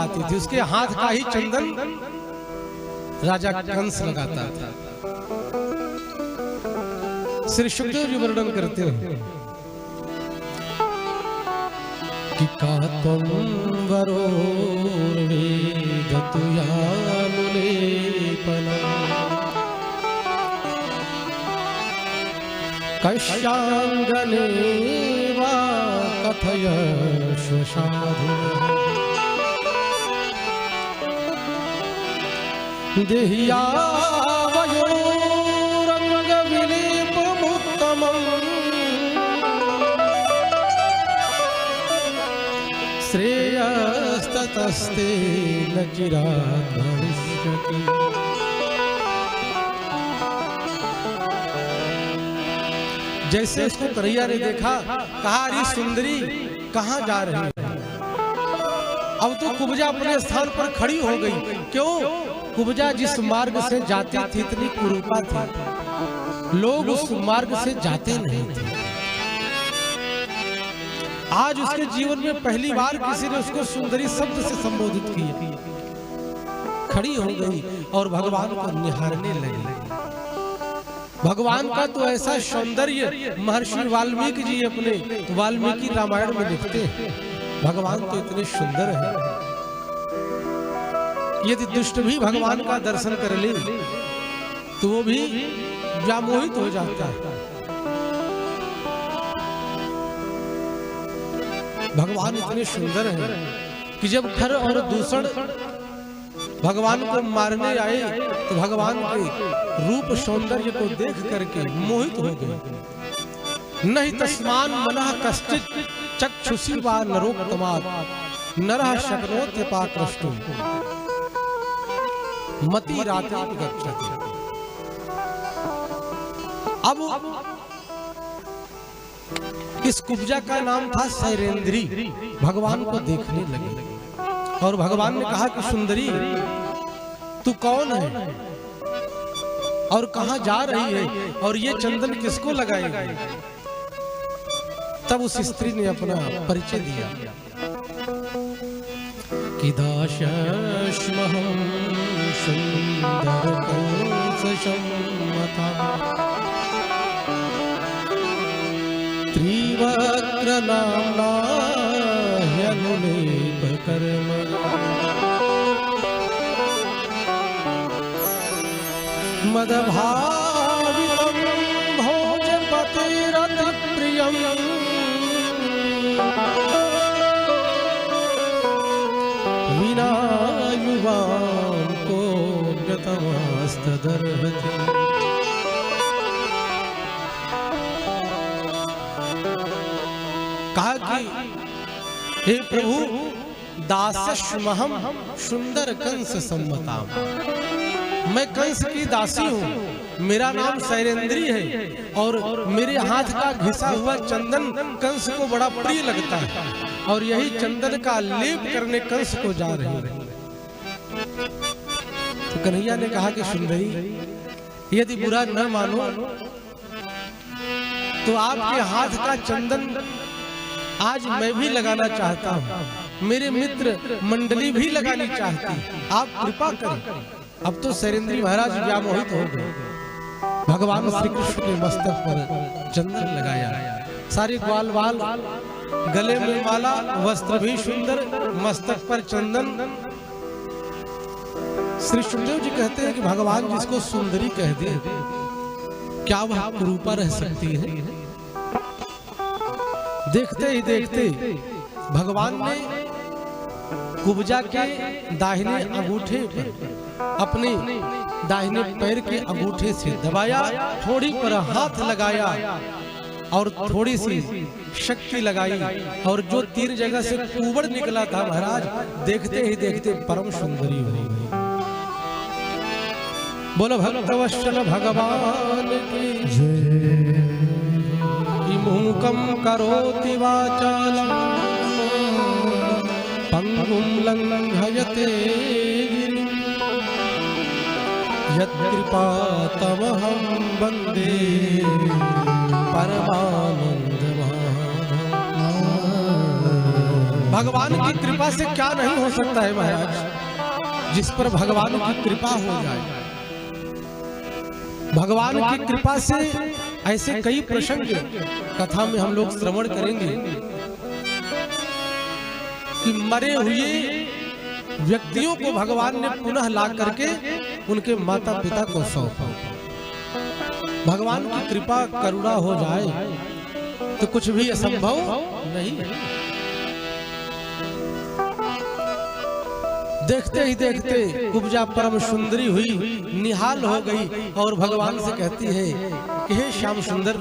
लगाती थी, उसके हाथ का ही चंदन राजा कंस लगाता था। श्री सुखदेव जी वर्णन करते हैं कि कातम वरोर्वेदतुयानुलेपनम् कश्याङ्गने वा कथयश्व साधुः देह्यावयोरङ्गविलेपमुत्तमम् श्रेयस्ततस्ते न चिरात् भविष्यति। जैसे उसको कन्हैया ने देखा, कहा अरे सुंदरी कहाँ जा रही है? अब तो कुब्जा अपने स्थान पर खड़ी हो गई। क्यों? कुब्जा जिस मार्ग से जाती थी इतनी कुरूपा थी, लोग उस मार्ग से जाते नहीं थे। आज उसके जीवन में पहली बार किसी ने उसको सुंदरी शब्द से संबोधित किया। खड़ी हो गई और भगवान को निहारने लगी। भगवान का तो ऐसा सौंदर्य महर्षि वाल्मीकि जी अपने वाल्मीकि रामायण में लिखते हैं, भगवान तो इतने सुंदर हैं, यदि दुष्ट भी भगवान का दर्शन कर ले तो वो भी व्यामोहित हो जाता है। भगवान इतने सुंदर हैं कि जब खर और दूषण भगवान को मारने आए तो भगवान के रूप सौंदर्य को देख करके मोहित हो गए। नहीं तस्मान मनः कश्चित चक्षुषी वा नरोत्तमात् नरः शक्नोति पाकृष्टुम् मति रात्रि गच्छति। अब इस कुब्जा का नाम था सैरेंद्री। भगवान को देखने लगे और भगवान ने कहा कि सुंदरी तू कौन है और कहां जा रही है और ये चंदन किसको लगाएगी? तब उस स्त्री ने अपना परिचय दिया कि दाशस्महं सुंदरकंससम्मता त्रिवक्र नाम्ना ह्यनुलेपकर्म मदभावितं भोजपतिरतिप्रियम् विना युवां कोऽन्यतमस्तदर्हति। कहा कि हे प्रभु दासस्महं सुंदर कंस सम्मताम्, मैं कंस की दासी हूँ, मेरा नाम सैरेंद्री है और मेरे हाथ का घिसा हुआ चंदन कंस को बड़ा प्रिय लगता है और यही चंदन का लेप करने कंस को जा रही है। तो कन्हैया ने कहा कि सुंदरी यदि बुरा न मानो तो आपके हाथ का चंदन आज मैं भी लगाना चाहता हूँ, मेरे मित्र मंडली भी लगानी चाहती, आप कृपा करें। अब तो सैरेंद्री महाराज व्यामोहित हो गए। भगवान श्री कृष्ण के मस्तक पर चंदन लगाया, सारे ग्वाल बाल, गले में माला, वस्त्र भी सुंदर, मस्तक पर चंदन। श्री सुखदेव जी कहते हैं कि भगवान जिसको सुंदरी कह दे क्या वह कुरूपा रह सकती है? देखते ही देखते भगवान ने कुब्जा के दाहिने अंगूठे पर अपने दाहिने पैर के अंगूठे से दबाया, थोड़ी पर हाथ लगाया और थोड़ी सी शक्ति लगाई और जो 3 जगह से कुबड़ निकला था महाराज, देखते ही देखते परम सुंदरी हो गई। बोलो भक्तवत्सल भगवान की जय। मूकं करोति वाचालं पंगुं लंघयते गिरिं यत्कृपातमहं वन्दे परमानन्दमाधवम्। भगवान की कृपा से क्या नहीं हो सकता है महाराज, जिस पर भगवान की कृपा हो जाए। भगवान की कृपा से ऐसे कई प्रसंग कथा में हम लोग श्रवण करेंगे कि मरे हुए व्यक्तियों को भगवान ने पुनः ला करके उनके माता पिता को सौंपा। भगवान की कृपा करुणा हो जाए तो कुछ भी असंभव नहीं है। देखते ही देखते कुब्जा परम सुंदरी हुई, निहाल हो गई और भगवान से कहती है कि हे श्याम सुंदर,